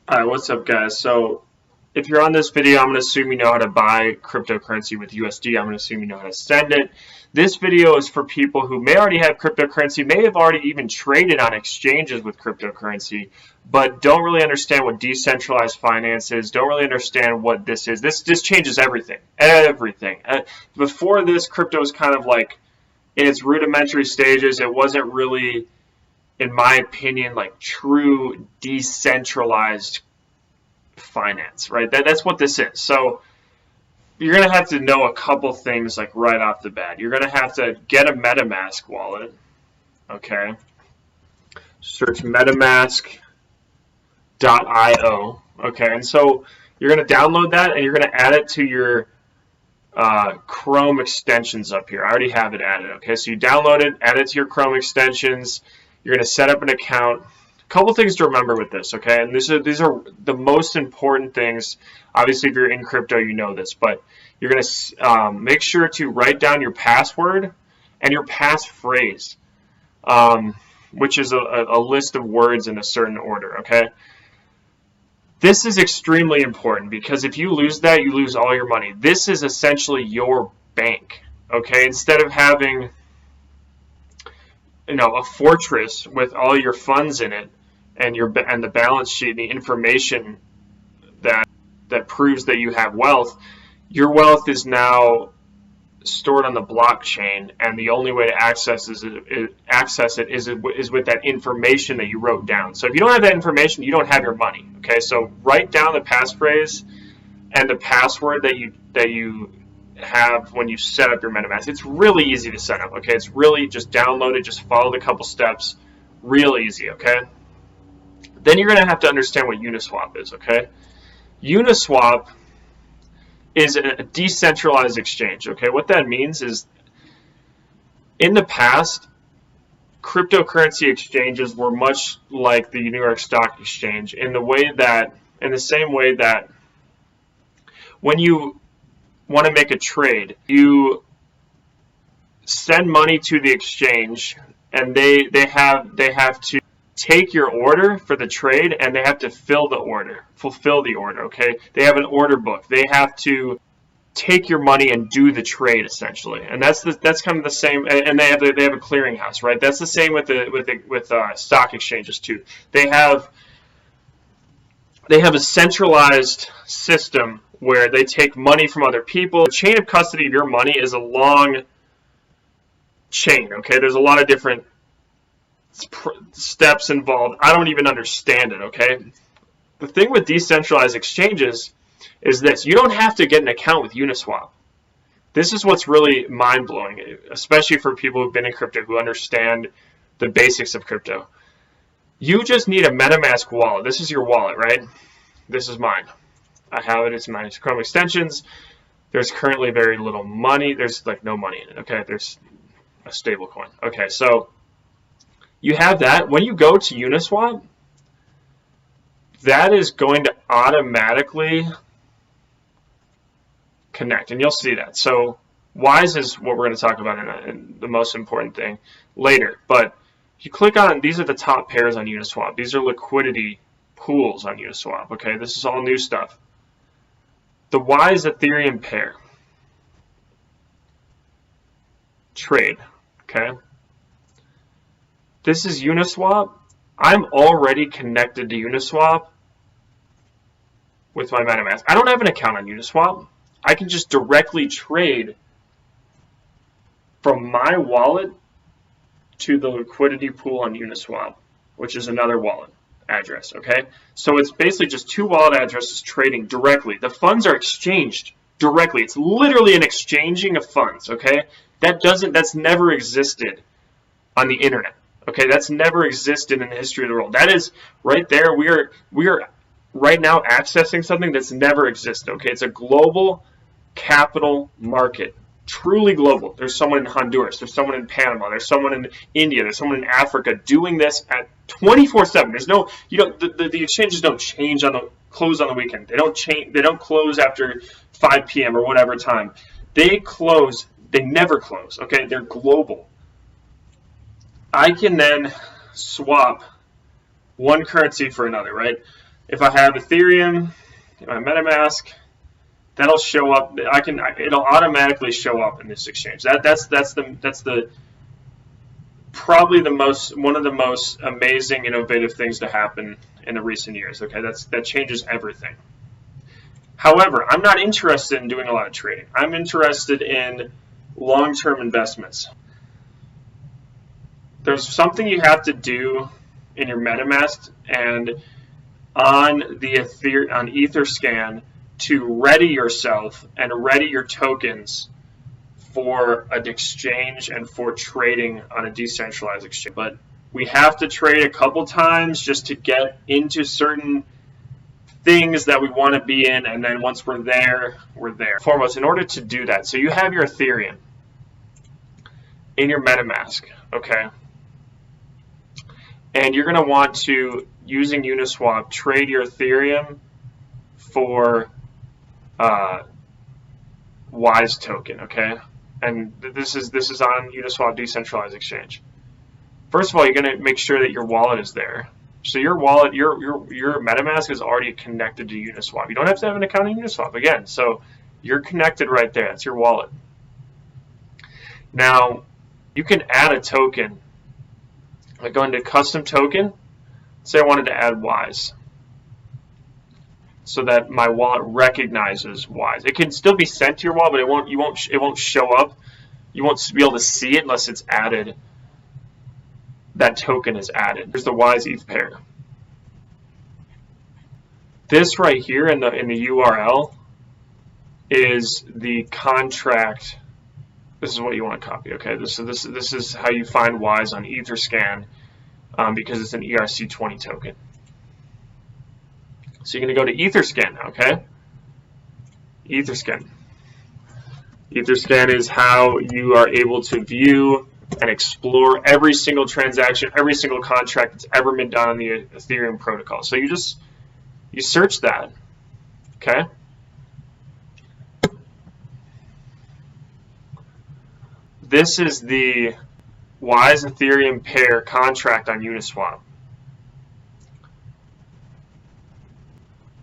Alright, what's up guys? So if you're on this video, I'm going to assume you know how to buy cryptocurrency with USD. I'm going to assume you know how to send it. This video is for people who may already have cryptocurrency, may have already even traded on exchanges with cryptocurrency, but don't really understand what decentralized finance is, don't really understand what this is. This changes everything. Everything. Before this, crypto was kind of like in its rudimentary stages. It wasn't really, in my opinion, like true decentralized finance, right? That's what this is. So you're going to have to know a couple things like right off the bat. You're going to have to get a MetaMask wallet, okay? Search metamask.io, okay? And so you're going to download that and you're going to add it to your Chrome extensions up here. I already have it added, okay? So you download it, add it to your Chrome extensions. You're going to set up an account. A couple things to remember with this, okay? And these are the most important things. Obviously, if you're in crypto, you know this, but you're going to make sure to write down your password and your passphrase, which is a list of words in a certain order, okay? This is extremely important because if you lose that, you lose all your money. This is essentially your bank, okay? Instead of having a fortress with all your funds in it and the balance sheet and the information that proves that you have wealth, your wealth is now stored on the blockchain, and the only way to access it is with that information that you wrote down. So if you don't have that information, you don't have your money. Okay, so write down the passphrase and the password that you have when you set up your MetaMask. It's really easy to set up. Okay, it's really just download it, just follow the couple steps, real easy. Okay, then you're going to have to understand what Uniswap is. Okay, Uniswap is a decentralized exchange. Okay, what that means is in the past, cryptocurrency exchanges were much like the New York Stock Exchange in the same way that when you want to make a trade, you send money to the exchange, and they have to take your order for the trade, and they have to fulfill the order. Okay, they have an order book. They have to take your money and do the trade essentially, and that's kind of the same. And they have a clearinghouse, right? That's the same with stock exchanges too. They have a centralized system where they take money from other people. The chain of custody of your money is a long chain. Okay, there's a lot of different steps involved. I don't even understand it. Okay, the thing with decentralized exchanges is this: you don't have to get an account with Uniswap. This is what's really mind-blowing, especially for people who've been in crypto, who understand the basics of crypto. You just need a MetaMask wallet. This is your wallet, right? This is mine. I have it. It's my Chrome extensions. There's currently very little money. There's like no money in it. Okay, there's a stable coin. Okay, so you have that. When you go to Uniswap, that is going to automatically connect, and you'll see that. So WISE is what we're going to talk about in the most important thing later. But if you click on, these are the top pairs on Uniswap. These are liquidity pools on Uniswap. Okay, this is all new stuff. The WISE Ethereum pair trade. Okay, this is Uniswap. I'm already connected to Uniswap with my MetaMask. I don't have an account on Uniswap. I can just directly trade from my wallet to the liquidity pool on Uniswap, which is another wallet address. Okay, so it's basically just two wallet addresses trading directly. The funds are exchanged directly. It's literally an exchanging of funds. Okay, that's never existed on the internet. Okay, that's never existed in the history of the world. That is right there. We are right now accessing something that's never existed. Okay, it's a global capital market, truly global. There's someone in Honduras, there's someone in Panama, there's someone in India, there's someone in Africa doing this at 24/7. There's no, the exchanges don't close on the weekend. They don't change. They don't close after 5 p.m. or whatever time. They never close. Okay, they're global. I can then swap one currency for another, right? if I have Ethereum in my MetaMask, that'll show up. It'll automatically show up in this exchange. That's the probably one of the most amazing, innovative things to happen in the recent years. Okay, that changes everything. However, I'm not interested in doing a lot of trading. I'm interested in long-term investments. There's something you have to do in your MetaMask and on Etherscan to ready yourself and ready your tokens for an exchange and for trading on a decentralized exchange. But we have to trade a couple times just to get into certain things that we want to be in, and then once we're there, we're there. Foremost, in order to do that, so you have your Ethereum in your MetaMask, okay? And you're going to want to, using Uniswap, trade your Ethereum for Wise token, okay? And this is on Uniswap Decentralized Exchange. First of all, you're going to make sure that your wallet is there. So your wallet, your MetaMask is already connected to Uniswap. You don't have to have an account in Uniswap again. So you're connected right there. That's your wallet. Now you can add a token. Like go into custom token. Say I wanted to add Wise, so that my wallet recognizes Wise. It can still be sent to your wallet, but it won't show up. You won't be able to see it unless it's added. That token is added. Here's the Wise ETH pair. This right here in the URL is the contract. This is what you want to copy. Okay, this is how you find Wise on Etherscan because it's an ERC20 token. So you're going to go to Etherscan now, okay? Etherscan. Etherscan is how you are able to view and explore every single transaction, every single contract that's ever been done on the Ethereum protocol. So you search that, okay? This is the Wise Ethereum pair contract on Uniswap.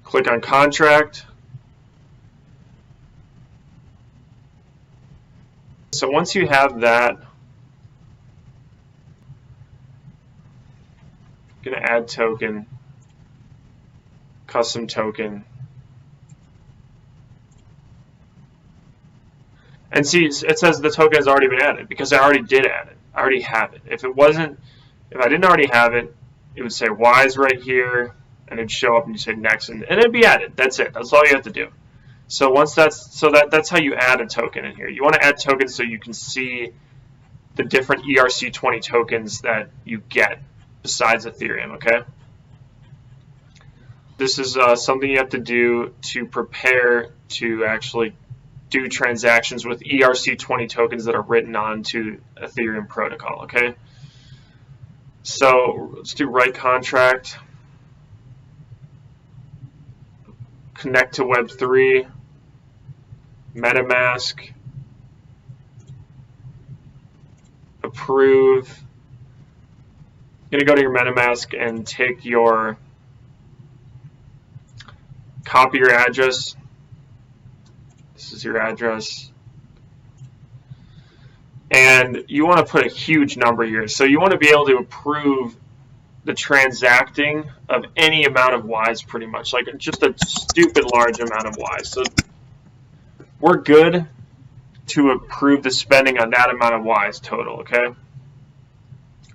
Click on contract. So once you have that, I'm going to add token, custom token. And see, it says the token has already been added because I already did add it. I already have it. If I didn't already have it, it would say Wise right here, and it'd show up and you say next, and it'd be added. That's it. That's all you have to do. So once that's how you add a token in here. You want to add tokens so you can see the different ERC20 tokens that you get besides Ethereum, okay? This is something you have to do to prepare to actually do transactions with ERC20 tokens that are written onto Ethereum protocol, okay? So let's do write contract, connect to Web3, MetaMask, approve. You're going to go to your MetaMask and take your, copy your address. This is your address. And you want to put a huge number here. So you want to be able to approve the transacting of any amount of Wise pretty much. Like just a stupid large amount of Wise. So we're good to approve the spending on that amount of Wise total, okay?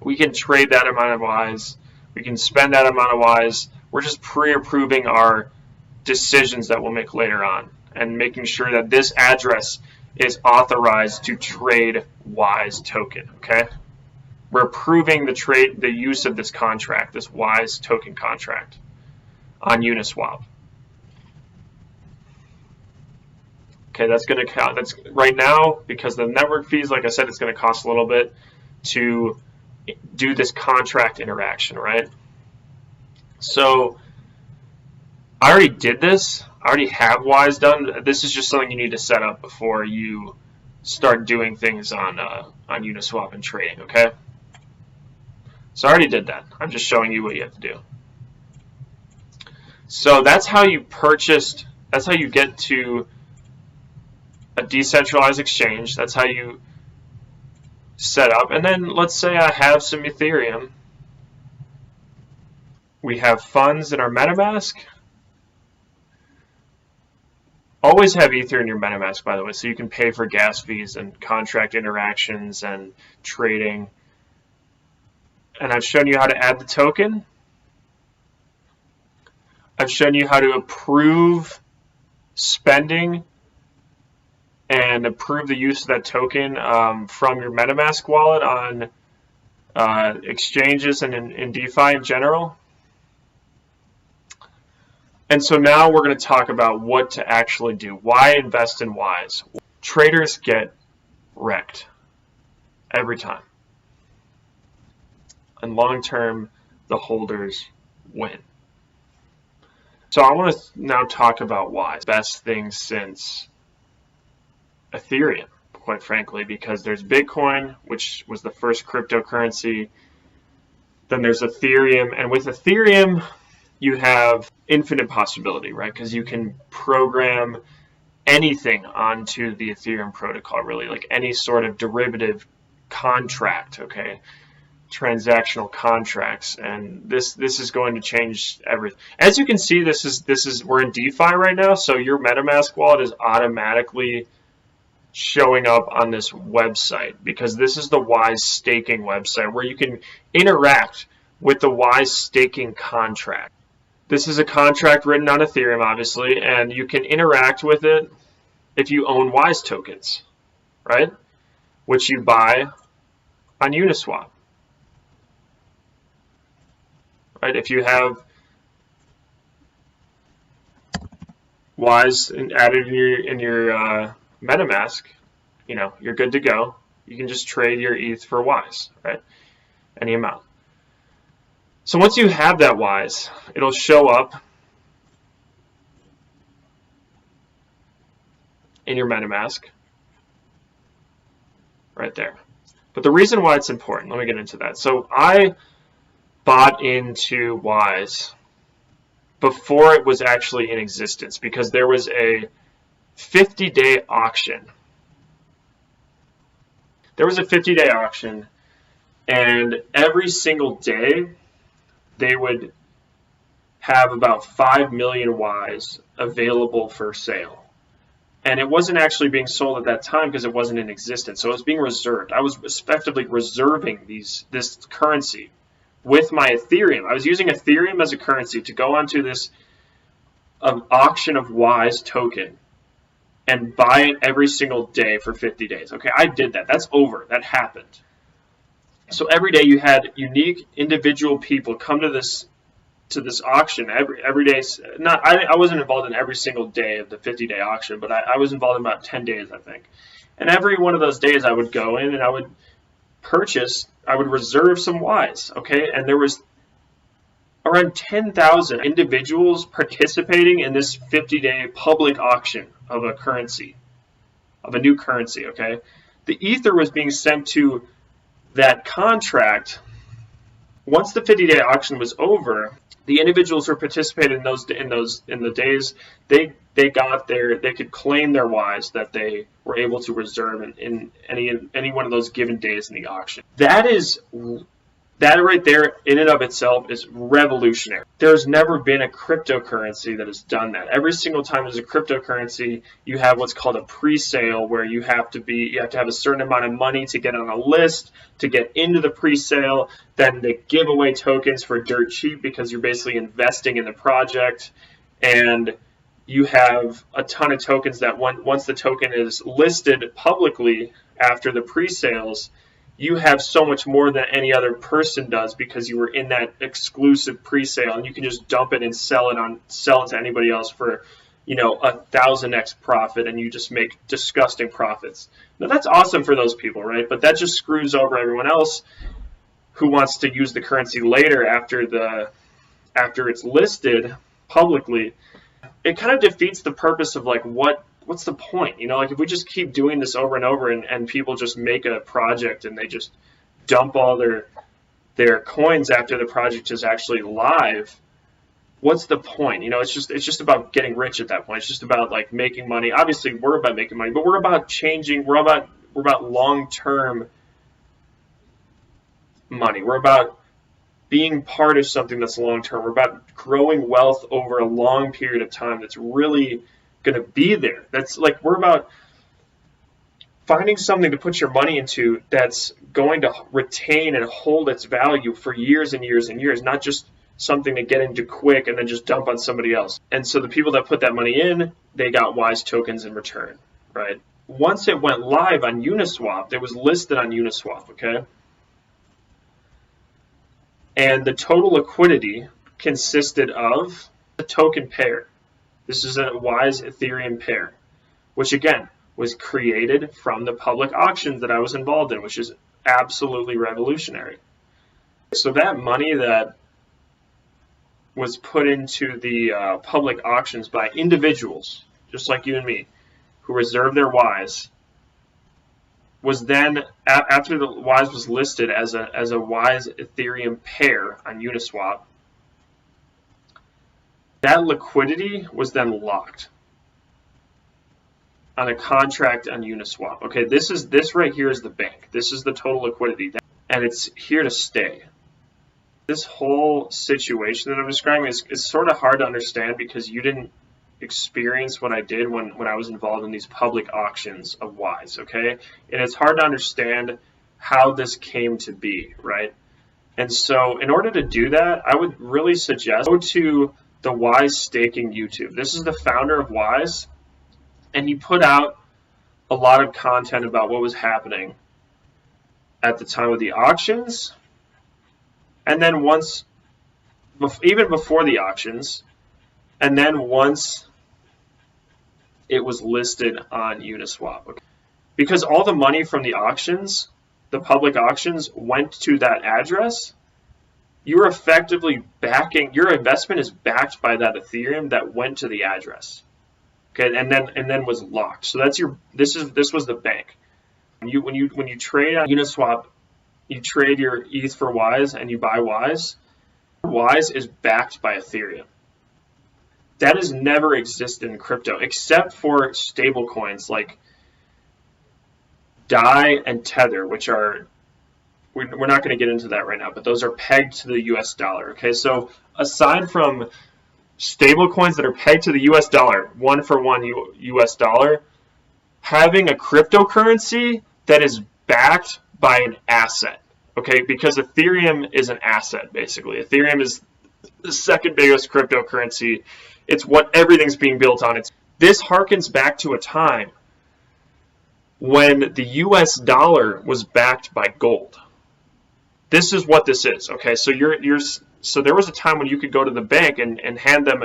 We can trade that amount of Wise. We can spend that amount of Wise. We're just pre-approving our decisions that we'll make later on and making sure that this address is authorized to trade Wise token, okay? We're approving the use of this contract, this Wise token contract on Uniswap. Okay, that's going to count. That's right now, because the network fees, like I said, it's going to cost a little bit to do this contract interaction, right? So I already did this. I already have Wise done. This is just something you need to set up before you start doing things on Uniswap and trading, okay? So I already did that. I'm just showing you what you have to do. So that's how you purchased, that's how you get to a decentralized exchange. That's how you set up. And then let's say I have some Ethereum. We have funds in our MetaMask. Always have Ether in your MetaMask, by the way, so you can pay for gas fees and contract interactions and trading. And I've shown you how to add the token. I've shown you how to approve spending and approve the use of that token from your MetaMask wallet on exchanges and in DeFi in general. And so now we're going to talk about what to actually do. Why invest in Wise? Traders get wrecked every time. And long term, the holders win. So I want to now talk about Wise. Best thing since Ethereum, quite frankly, because there's Bitcoin, which was the first cryptocurrency. Then there's Ethereum. And with Ethereum, you have infinite possibility, right? Because you can program anything onto the Ethereum protocol, really, like any sort of derivative contract, okay? Transactional contracts, and this is going to change everything. As you can see, this is we're in DeFi right now, so your MetaMask wallet is automatically showing up on this website because this is the Wise staking website where you can interact with the Wise staking contract. This is a contract written on Ethereum, obviously, and you can interact with it if you own Wise tokens, right? Which you buy on Uniswap. Right? If you have Wise added in your MetaMask, you know, you're good to go. You can just trade your ETH for Wise, right? Any amount. So once you have that Wise, it'll show up in your MetaMask right there. But the reason why it's important, let me get into that. So I bought into Wise before it was actually in existence because there was a 50-day auction. There was a 50-day auction, and every single day they would have about 5 million Wise available for sale. And it wasn't actually being sold at that time because it wasn't in existence. So it was being reserved. I was effectively reserving this currency with my Ethereum. I was using Ethereum as a currency to go onto this auction of Wise token and buy it every single day for 50 days. Okay, I did that. That's over. That happened. So every day you had unique individual people come to this auction every day. I wasn't involved in every single day of the 50-day auction, but I was involved in about 10 days, I think. And every one of those days I would go in and I would reserve some Wise, okay? And there was around 10,000 individuals participating in this 50-day public auction of a currency, of a new currency, okay? The Ether was being sent to that contract. Once the 50-day auction was over, the individuals who participated in the days, they could claim their Wise that they were able to reserve in any one of those given days in the auction. That right there in and of itself is revolutionary. There's never been a cryptocurrency that has done that. Every single time there's a cryptocurrency, you have what's called a pre-sale, where you have to have a certain amount of money to get on a list, to get into the pre-sale. Then they give away tokens for dirt cheap because you're basically investing in the project, and you have a ton of tokens that once the token is listed publicly after the pre-sales, you have so much more than any other person does because you were in that exclusive pre-sale, and you can just dump it and sell it to anybody else for, 1,000x profit, and you just make disgusting profits. Now that's awesome for those people, right? But that just screws over everyone else who wants to use the currency later after it's listed publicly. It kind of defeats the purpose of what's the point? If we just keep doing this over and over and people just make a project and they just dump all their coins after the project is actually live, what's the point? It's just about getting rich at that point. It's just about like making money. Obviously, we're about making money, but we're about changing. We're about long-term money. We're about being part of something that's long-term. We're about growing wealth over a long period of time that's really going to be there. That's like, we're about finding something to put your money into that's going to retain and hold its value for years and years and years, not just something to get into quick and then just dump on somebody else. And so the people that put that money in, they got WISE tokens in return, right? Once it went live on Uniswap, it was listed on Uniswap, okay? And the total liquidity consisted of a token pair. This is a WISE Ethereum pair, which again was created from the public auctions that I was involved in, which is absolutely revolutionary. So that money that was put into the public auctions by individuals, just like you and me, who reserved their WISE, was then, after the WISE was listed as a WISE Ethereum pair on Uniswap, that liquidity was then locked on a contract on Uniswap. Okay, this right here is the bank. This is the total liquidity, and it's here to stay. This whole situation that I'm describing is sort of hard to understand because you didn't experience what I did when I was involved in these public auctions of WISE, okay? And it's hard to understand how this came to be, right? And so in order to do that, I would really suggest go to the WISE Staking YouTube. This is the founder of WISE, and he put out a lot of content about what was happening at the time of the auctions, and then even before the auctions, and then once it was listed on Uniswap. Okay? Because all the money from the auctions, the public auctions, went to that address, you're effectively backing, your investment is backed by that Ethereum that went to the address. Okay, and then was locked. So this was the bank. When you trade on Uniswap, you trade your ETH for WISE and you buy WISE. WISE is backed by Ethereum. That has never existed in crypto except for stable coins like DAI and Tether, which are, we're not going to get into that right now, but those are pegged to the US dollar. Okay, so aside from stable coins that are pegged to the US dollar, one for one US dollar, having a cryptocurrency that is backed by an asset, okay, because Ethereum is an asset, basically. Ethereum is the second biggest cryptocurrency. It's what everything's being built on. This harkens back to a time when the US dollar was backed by gold. This is what this is, okay? So so there was a time when you could go to the bank and hand them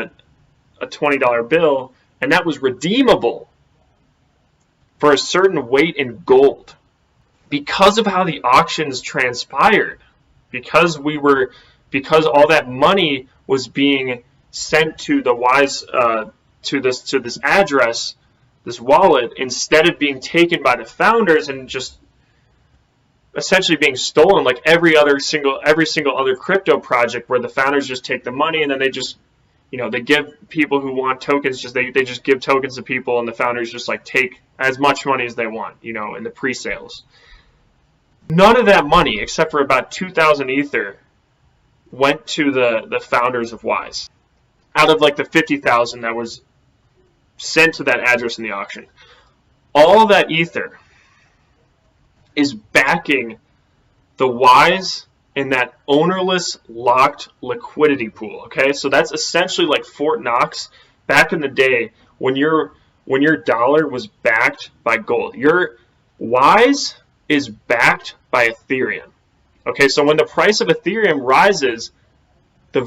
a $20 bill, and that was redeemable for a certain weight in gold. Because of how the auctions transpired, because all that money was being sent to the WISE to this address, this wallet, instead of being taken by the founders and just essentially being stolen like every single other crypto project, where the founders just take the money and then they just, they give people who want tokens, they just give tokens to people, and the founders just like take as much money as they want, in the pre-sales. None of that money, except for about 2,000 Ether, went to the founders of WISE, out of like the 50,000 that was sent to that address in the auction. All that Ether is backing the WISE in that ownerless locked liquidity pool. Okay, so that's essentially like Fort Knox back in the day when your dollar was backed by gold. Your WISE is backed by Ethereum. Okay, so when the price of Ethereum rises, the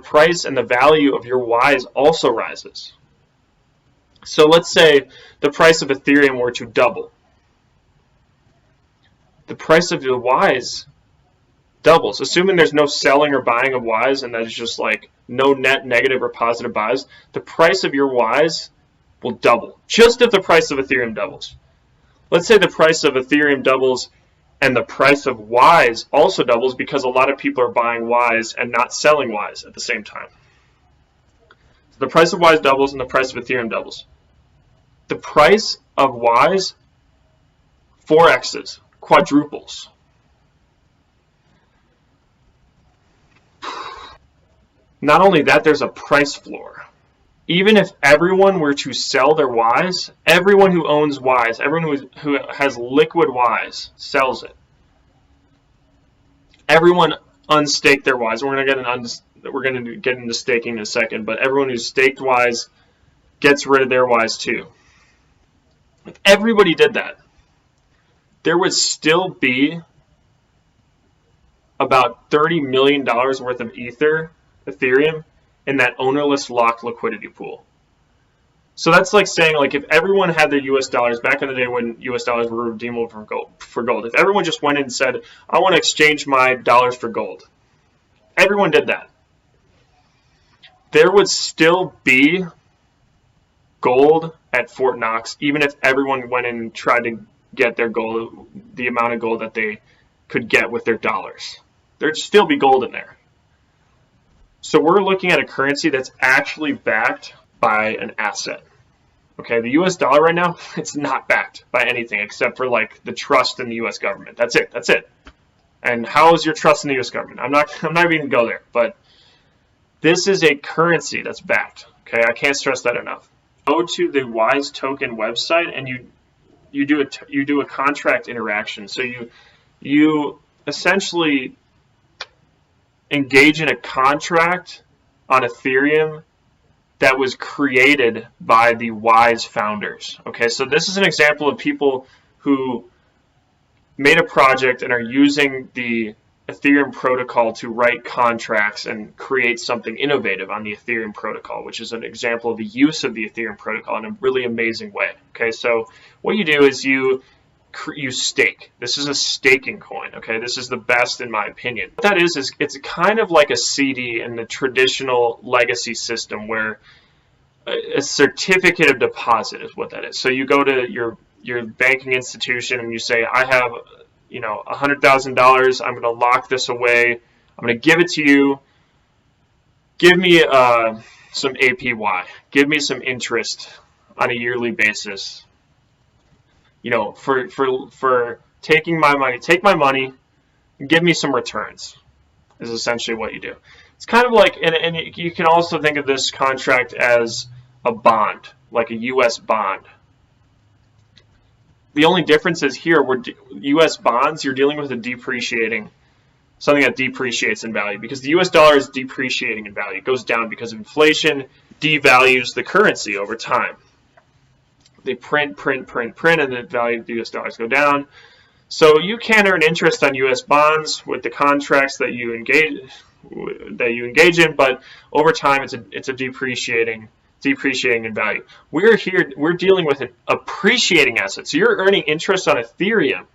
price and the value of your WISE also rises. So let's say the price of Ethereum were to double. The price of your WISE doubles, assuming there's no selling or buying of WISE, and that is just like no net negative or positive buys. The price of your WISE will double, just if the price of Ethereum doubles. Let's say the price of Ethereum doubles And the price of Ys also doubles because a lot of people are buying Ys and not selling Ys at the same time. So the price of Ys doubles and the price of Ethereum doubles. The price of Ys 4x's, quadruples. Not only that, there's a price floor. Even if everyone were to sell their Ys, everyone who owns Ys, everyone who has liquid Ys sells it. Everyone unstaked their Ys. We're going to get into staking in a second, but everyone who staked Ys gets rid of their Ys too. If everybody did that, there would still be about $30 million worth of Ethereum, in that ownerless locked liquidity pool. So that's like saying, like, if everyone had their US dollars back in the day when US dollars were redeemable for gold, if everyone just went in and said, I want to exchange my dollars for gold, everyone did that, there would still be gold at Fort Knox, even if everyone went in and tried to get their gold, the amount of gold that they could get with their dollars. There'd still be gold in there. So we're looking at a currency that's actually backed by an asset. Okay, the US dollar right now, it's not backed by anything except for like the trust in the US government. That's it. And how is your trust in the US government? I'm not even going to go there, but this is a currency that's backed. Okay, I can't stress that enough. Go to the Wise Token website and you do a contract interaction. So you essentially engage in a contract on Ethereum that was created by the Wise founders. Okay, so this is an example of people who made a project and are using the Ethereum protocol to write contracts and create something innovative on the Ethereum protocol, which is an example of the use of the Ethereum protocol in a really amazing way. Okay, so what you do is you stake. This is a staking coin. Okay, this is the best in my opinion. What that is it's kind of like a CD in the traditional legacy system, where a certificate of deposit is what that is. So you go to your banking institution and you say, I have $100,000. I'm going to lock this away. I'm going to give it to you. Give me some APY. Give me some interest on a yearly basis. For taking my money, take my money, and give me some returns, is essentially what you do. It's kind of like, and you can also think of this contract as a bond, like a U.S. bond. The only difference is here, U.S. bonds, you're dealing with something that depreciates in value, because the U.S. dollar is depreciating in value. It goes down because inflation devalues the currency over time. They print, and the value of the U.S. dollars go down. So you can earn interest on U.S. bonds with the contracts that you engage in, but over time it's a depreciating in value. We're dealing with an appreciating asset. So you're earning interest on Ethereum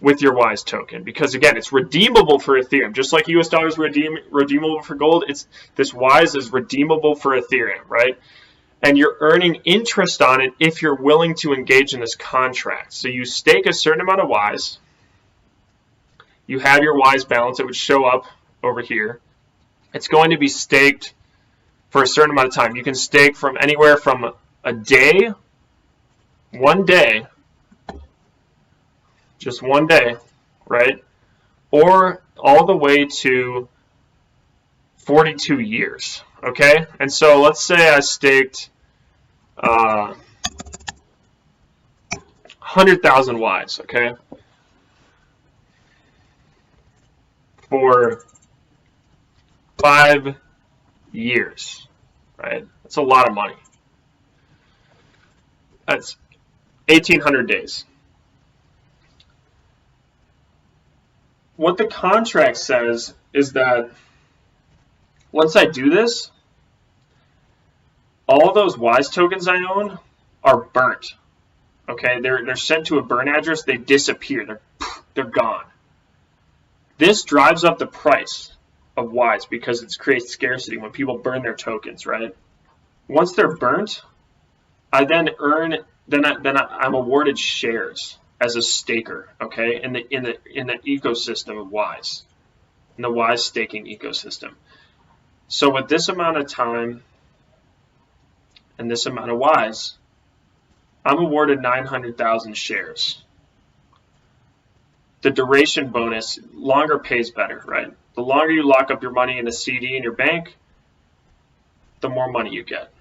with your Wise token, because again, it's redeemable for Ethereum. Just like US dollars redeemable for gold, this Wise is redeemable for Ethereum, right? And you're earning interest on it if you're willing to engage in this contract. So you stake a certain amount of Wise. You have your Wise balance. It would show up over here. It's going to be staked for a certain amount of time. You can stake from anywhere from a day, 1 day, just 1 day, right? Or all the way to 42 years, okay? And so let's say I staked 100,000 Ys, okay? For 5 years, right? That's a lot of money. That's 1,800 days. What the contract says is that once I do this, all those Wise tokens I own are burnt. Okay, they're sent to a burn address. They disappear. They're gone. This drives up the price of Wise because it creates scarcity when people burn their tokens, right? Once they're burnt, I then I'm awarded shares. as a staker, okay, in the ecosystem of Wise, in the Wise staking ecosystem. So with this amount of time and this amount of Wise, I'm awarded 900,000 shares. The duration bonus, longer pays better, right? The longer you lock up your money in a CD in your bank, the more money you get.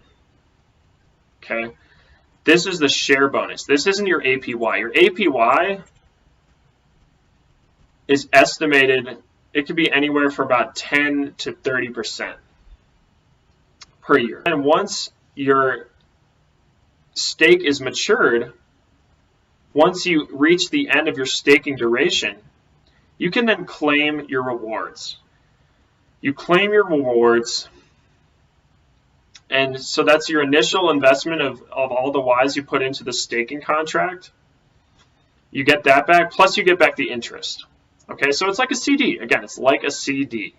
Okay? This is the share bonus. This isn't your APY. Your APY is estimated, it could be anywhere from about 10 to 30% per year. And once your stake is matured, once you reach the end of your staking duration, you can then claim your rewards. You claim your rewards, and so that's your initial investment of all the Wise you put into the staking contract. You get that back, plus you get back the interest. Okay, so it's like a CD. Again, it's like a CD.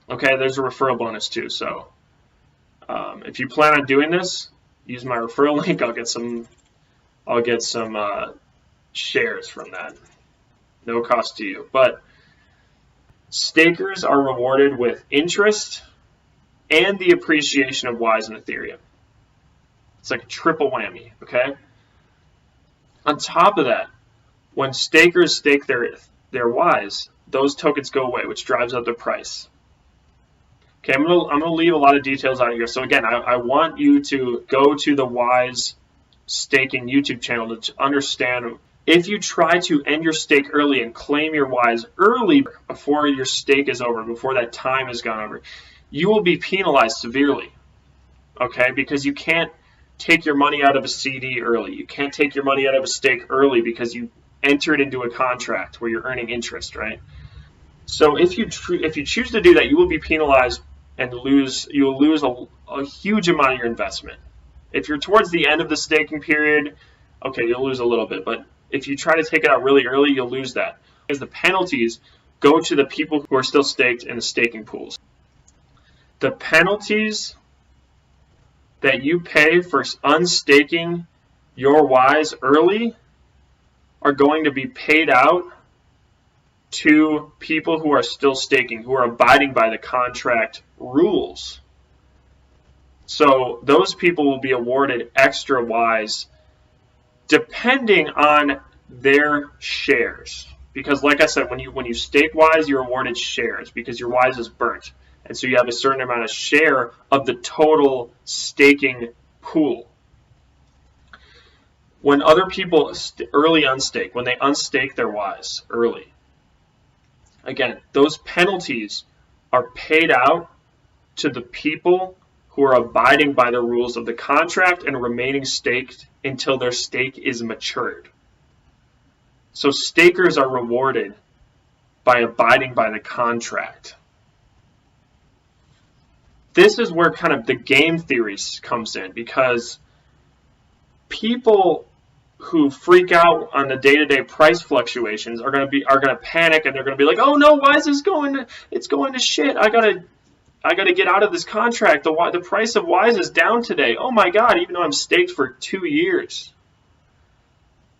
Okay, there's a referral bonus too. So if you plan on doing this, use my referral link. I'll get some shares from that. No cost to you. But stakers are rewarded with interest and the appreciation of Wise and Ethereum. It's like a triple whammy, okay? On top of that, when stakers stake their Wise, those tokens go away, which drives up the price. Okay, I'm gonna leave a lot of details out here. So again, I want you to go to the Wise staking YouTube channel to understand, if you try to end your stake early and claim your Wise early before your stake is over, before that time has gone over, you will be penalized severely, okay? Because you can't take your money out of a CD early. You can't take your money out of a stake early because you entered into a contract where you're earning interest, right? So if you choose to do that, you will be penalized and you will lose a huge amount of your investment. If you're towards the end of the staking period, okay, you'll lose a little bit. But if you try to take it out really early, you'll lose that. Because the penalties go to the people who are still staked in the staking pools. The penalties that you pay for unstaking your Wise early are going to be paid out to people who are still staking, who are abiding by the contract rules. So those people will be awarded extra Wise depending on their shares. Because like I said, when you stake Wise, you're awarded shares because your Wise is burnt. And so you have a certain amount of share of the total staking pool. When other people early unstake, when they unstake their Wise early, again, those penalties are paid out to the people who are abiding by the rules of the contract and remaining staked until their stake is matured. So stakers are rewarded by abiding by the contract. This is where kind of the game theory comes in, because people who freak out on the day-to-day price fluctuations are going to panic, and they're going to be like, "Oh no, Wise is going to shit. I gotta get out of this contract. The price of Wise is down today. Oh my God!" Even though I'm staked for 2 years,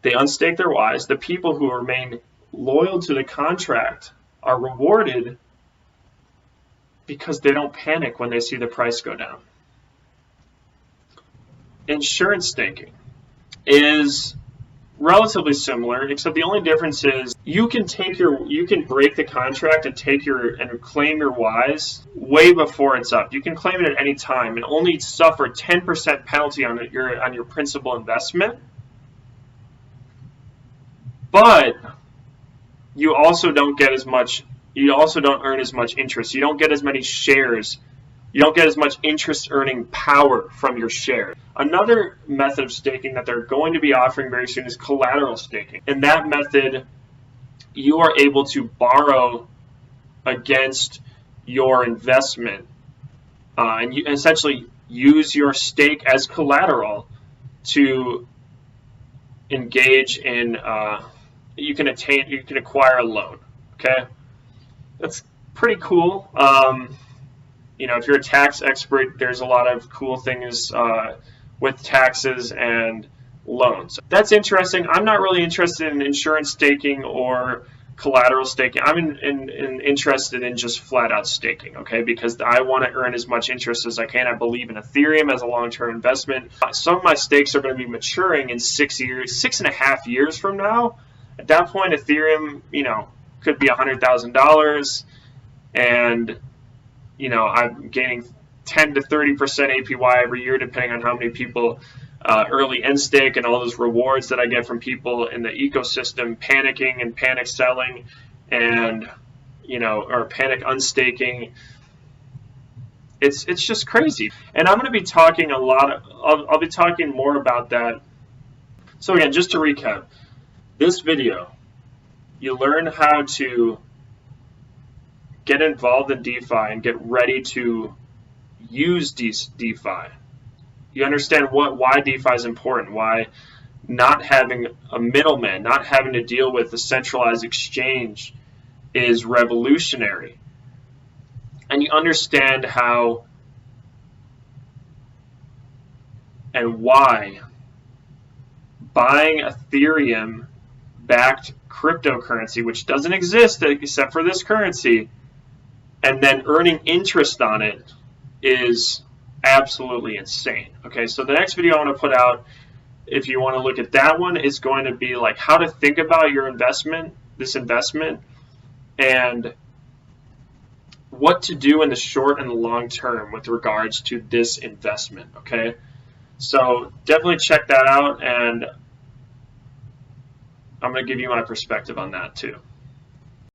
they unstake their Wise. The people who remain loyal to the contract are rewarded because they don't panic when they see the price go down. Insurance staking is relatively similar, except the only difference is you can break the contract and claim your Wise way before it's up. You can claim it at any time and only suffer 10% penalty on your principal investment. But you also don't get as much. You also don't earn as much interest. You don't get as many shares. You don't get as much interest earning power from your share. Another method of staking that they're going to be offering very soon is collateral staking. In that method, you are able to borrow against your investment and you essentially use your stake as collateral to engage in, you can acquire a loan, okay? That's pretty cool. If you're a tax expert, there's a lot of cool things with taxes and loans. That's interesting. I'm not really interested in insurance staking or collateral staking. I'm interested in just flat out staking, okay? Because I want to earn as much interest as I can. I believe in Ethereum as a long-term investment. Some of my stakes are going to be maturing in 6 years, 6.5 years from now. At that point, Ethereum, could be $100,000, and I'm gaining 10 to 30% APY every year, depending on how many people early end stake and all those rewards that I get from people in the ecosystem panicking and panic selling, and or panic unstaking. It's just crazy, and I'm going to be talking I'll be talking more about that. So again, just to recap, this video, you learn how to get involved in DeFi and get ready to use DeFi. You understand why DeFi is important, why not having a middleman, not having to deal with a centralized exchange is revolutionary. And you understand how and why buying Ethereum-backed cryptocurrency, which doesn't exist except for this currency, and then earning interest on it is absolutely insane. Okay, so the next video I want to put out, if you want to look at that one, is going to be like how to think about your investment, and what to do in the short and the long term with regards to this investment. Okay, so definitely check that out, and I'm going to give you my perspective on that too.